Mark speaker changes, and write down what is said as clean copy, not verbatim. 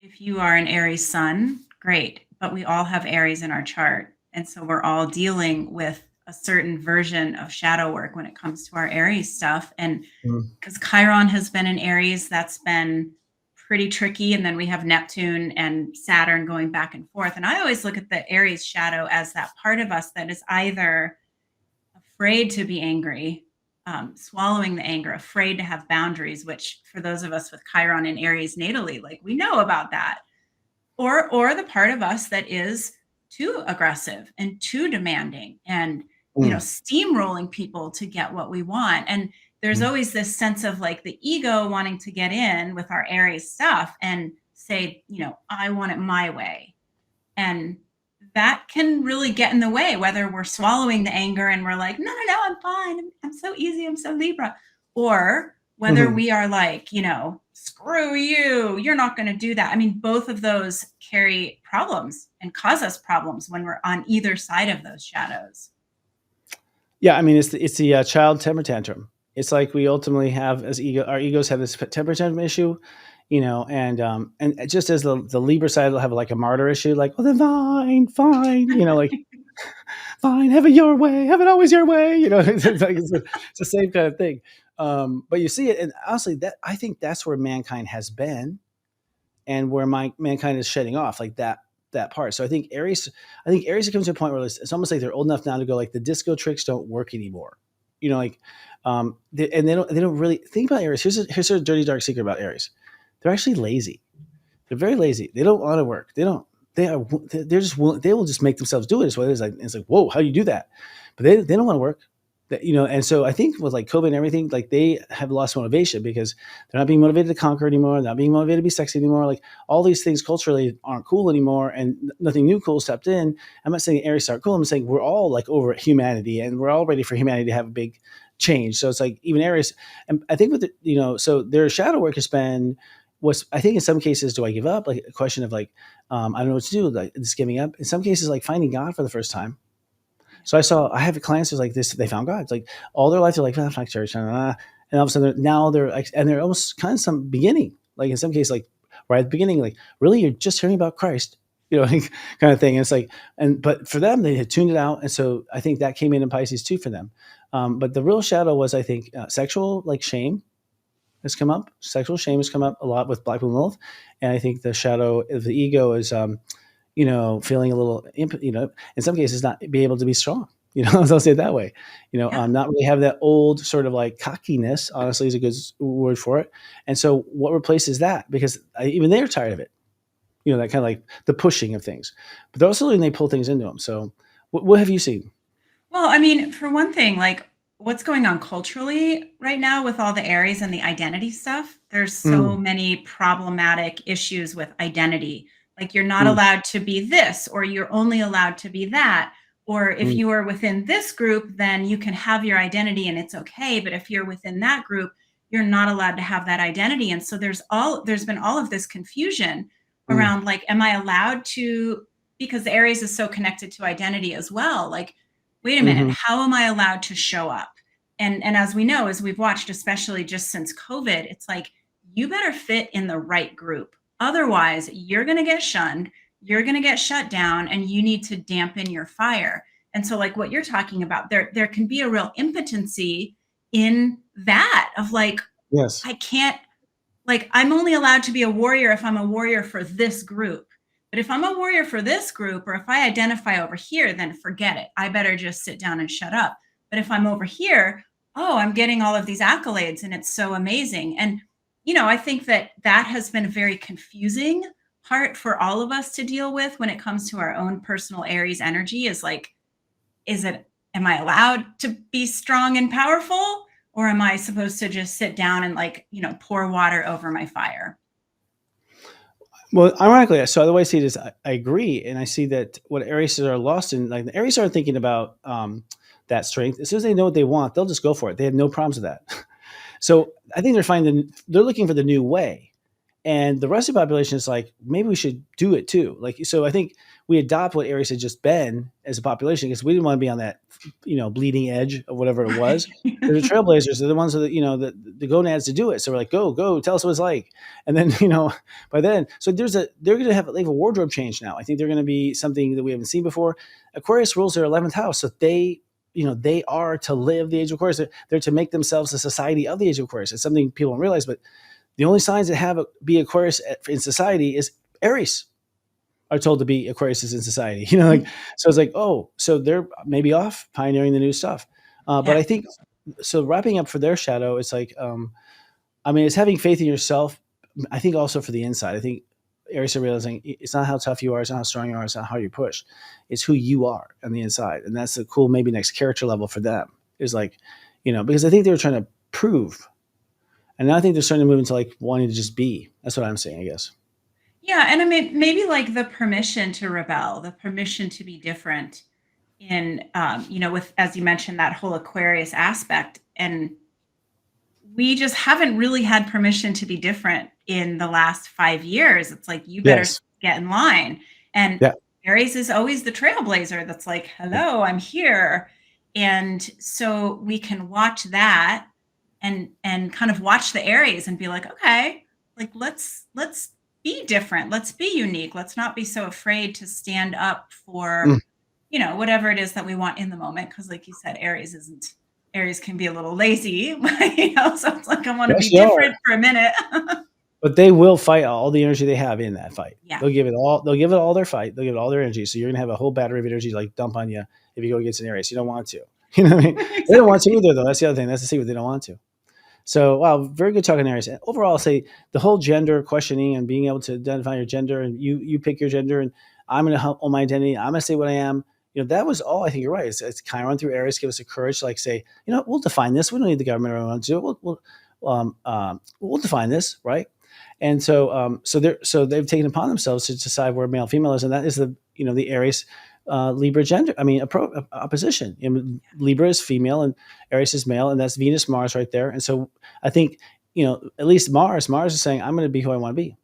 Speaker 1: if you are an Aries sun, great, but we all have Aries in our chart. And so we're all dealing with a certain version of shadow work when it comes to our Aries stuff. And
Speaker 2: Mm.
Speaker 1: because Chiron has been in Aries, that's been pretty tricky. And then we have Neptune and Saturn going back and forth. And I always look at the Aries shadow as that part of us that is either afraid to be angry, swallowing the anger, afraid to have boundaries, which for those of us with Chiron and Aries natally, like we know about that, or the part of us that is too aggressive and too demanding and
Speaker 2: Mm.
Speaker 1: steamrolling people to get what we want. And there's
Speaker 2: Mm.
Speaker 1: always this sense of like the ego wanting to get in with our Aries stuff and say, I want it my way. And that can really get in the way, whether we're swallowing the anger and we're like, no, no, no, I'm fine. I'm so easy. I'm so Libra. Or whether
Speaker 2: Mhm.
Speaker 1: we are like, screw you, you're not going to do that. I mean, both of those carry problems and cause us problems when we're on either side of those shadows.
Speaker 2: Yeah, I mean, it's the child temper tantrum. It's like we ultimately have our egos have this temper tantrum issue, and just as the Libra side will have like a martyr issue, like, well, then fine, like, fine, have it your way, have it always your way, it's the same kind of thing. But you see it, and honestly, that I think that's where mankind has been, and where mankind is shedding off, like that part. So I think Aries comes to a point where it's almost like they're old enough now to go, like, the disco tricks don't work anymore. Like, and they don't really think about Aries. Here's a dirty dark secret about Aries. They're actually lazy. They're very lazy. They don't want to work. They don't. They're just they will just make themselves do it. Is what it is. Like, it's like, whoa, how do you do that? But they don't want to work. And so I think with like COVID and everything, like, they have lost motivation because they're not being motivated to conquer anymore. They're not being motivated to be sexy anymore. Like, all these things culturally aren't cool anymore, and nothing new cool stepped in. I'm not saying Aries aren't cool. I'm saying we're all like over humanity, and we're all ready for humanity to have a big change. So it's like even Aries, and I think with so their shadow work has been was, I think, in some cases, do I give up? Like, a question of like, I don't know what to do. Like, just giving up. In some cases, like finding God for the first time. So I have clients who's like this. They found God. It's like all their life they're like, "Ah, fuck church," and all of a sudden now they're like, and they're almost kind of some beginning, like in some cases, like right at the beginning, like, really, you're just hearing about Christ, like, kind of thing. And it's like, but for them, they had tuned it out, and so I think that came in Pisces too for them. But the real shadow was, I think, sexual, like, shame has come up. Sexual shame has come up a lot with Black Moon Lilith, and I think the shadow of the ego is, feeling a little, in some cases, not be able to be strong. I'll say it that way.
Speaker 1: Yeah.
Speaker 2: Not really have that old sort of like cockiness. Honestly, is a good word for it. And so, what replaces that? Because even they're tired of it. That kind of like the pushing of things, but they're also letting they pull things into them. So, what have you seen?
Speaker 1: Well, I mean, for one thing, like what's going on culturally right now with all the Aries and the identity stuff, there's so
Speaker 2: Mm.
Speaker 1: many problematic issues with identity. Like you're not
Speaker 2: Mm.
Speaker 1: allowed to be this, or you're only allowed to be that. Or if
Speaker 2: Mm.
Speaker 1: you are within this group, then you can have your identity and it's okay. But if you're within that group, you're not allowed to have that identity. And so there's been all of this confusion
Speaker 2: Mm.
Speaker 1: around like, am I allowed to, because the Aries is so connected to identity as well. Like, wait a minute,
Speaker 2: Mm-hmm.
Speaker 1: how am I allowed to show up? And as we know, as we've watched, especially just since COVID, it's like you better fit in the right group. Otherwise, you're going to get shunned, you're going to get shut down, and you need to dampen your fire. And so, like what you're talking about, there can be a real impotency in that of like,
Speaker 2: Yes.
Speaker 1: I can't, like, I'm only allowed to be a warrior if I'm a warrior for this group. But if I'm a warrior for this group, or if I identify over here, then forget it. I better just sit down and shut up. But if I'm over here, oh, I'm getting all of these accolades and it's so amazing. And, I think that has been a very confusing part for all of us to deal with when it comes to our own personal Aries energy is like, am I allowed to be strong and powerful? Or am I supposed to just sit down and like, pour water over my fire?
Speaker 2: Well, ironically, so the way I see it is, I agree, and I see that what Aries are lost in, like, the Aries are thinking about, that strength. As soon as they know what they want, they'll just go for it. They have no problems with that. So I think they're looking for the new way, And the rest of the population is like, maybe we should do it too. Like, so I think we adopt what Aries had just been as a population because we didn't want to be on that, bleeding edge of whatever it was. They're the trailblazers. They're the ones that, the gonads to do it. So we're like, go, tell us what it's like. And then, by then, so they're going to have like a wardrobe change now. I think they're going to be something that we haven't seen before. Aquarius rules their 11th house. So they are to live the age of Aquarius. They're to make themselves a society of the age of Aquarius. It's something people don't realize, but the only signs that have be Aquarius in society is Aries are told to be Aquarius in society. So it's like, oh, so they're maybe off pioneering the new stuff. But I think so. Wrapping up for their shadow, it's like, it's having faith in yourself. I think also for the inside. I think Aries are realizing it's not how tough you are, it's not how strong you are, it's not how you push. It's who you are on the inside, and that's the cool maybe next character level for them. Is like, because I think they were trying to prove. And now I think they're starting to move into like wanting to just be. That's what I'm saying, I guess.
Speaker 1: Yeah, and I mean, maybe like the permission to rebel, the permission to be different in, with, as you mentioned, that whole Aquarius aspect. And we just haven't really had permission to be different in the last 5 years. It's like, you better
Speaker 2: Yes.
Speaker 1: get in line. And
Speaker 2: Yeah.
Speaker 1: Aries is always the trailblazer that's like, hello, I'm here. And so we can watch that and kind of watch the Aries and be like, okay, like let's be different. Let's be unique. Let's not be so afraid to stand up for, whatever it is that we want in the moment. Cause like you said, Aries can be a little lazy, so it's like, I want to
Speaker 2: Yes,
Speaker 1: be
Speaker 2: they
Speaker 1: different
Speaker 2: are.
Speaker 1: for a minute.
Speaker 2: But they will fight all the energy they have in that fight.
Speaker 1: Yeah.
Speaker 2: They'll give it all their fight. They'll give it all their energy. So you're gonna have a whole battery of energy like dump on you if you go against an Aries. You don't want to. You know what I mean?
Speaker 1: Exactly.
Speaker 2: They don't want to either though. That's the other thing. That's the secret. They don't want to. So wow, very good talking Aries. And overall, I'll say the whole gender questioning and being able to identify your gender and you pick your gender and I'm gonna help on my identity, I'm gonna say what I am. That was all. I think you're right. It's kind of run through Aries, give us the courage to like say, we'll define this. We don't need the government or anyone to do it. We'll define this, right? And so they've taken upon themselves to decide where male female is, and that is the Aries Libra gender. Opposition. Libra is female and Aries is male, and that's Venus Mars right there. And so I think at least Mars is saying I'm going to be who I want to be.